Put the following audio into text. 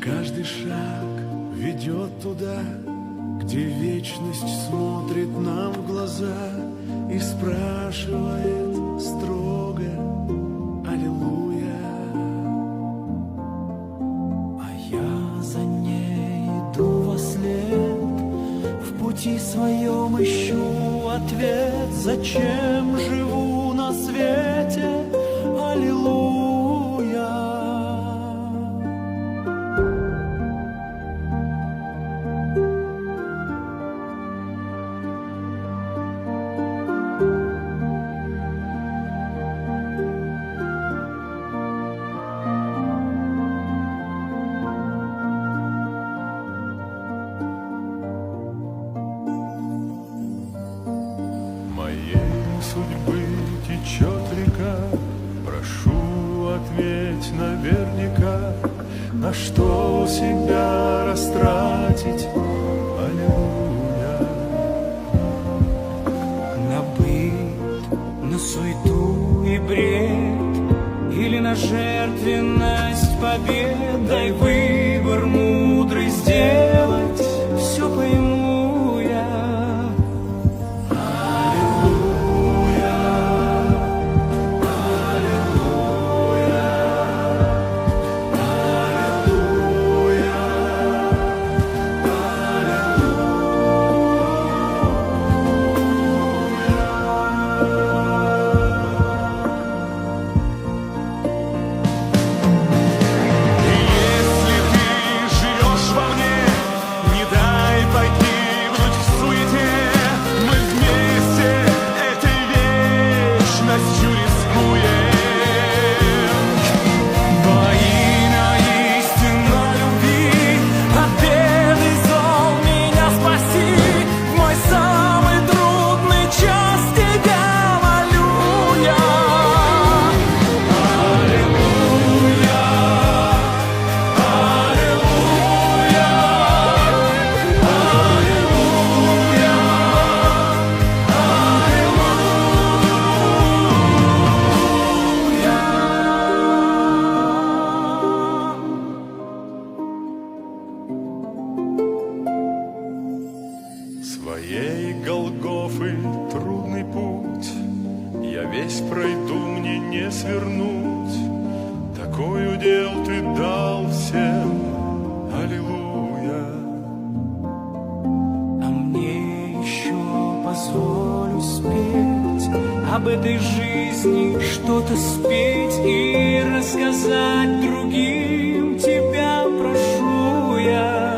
Каждый шаг ведет туда, где вечность смотрит нам в глаза и спрашивает строго: аллилуйя. А я за ней иду вослед, в пути своем ищу ответ, зачем живу на свете, аллилуйя. Судьбы течет река, прошу, ответь наверняка, на что себя растратить, аллилуйя. На быт, на суету и бред, или на жертвенность побед, дай выбор мудрый сделать, все пойму я. Своей Голгофы трудный путь я весь пройду, мне не свернуть. Такой удел ты дал всем, аллилуйя. А мне еще позволь успеть об этой жизни что-то спеть и рассказать другим. Тебя прошу я.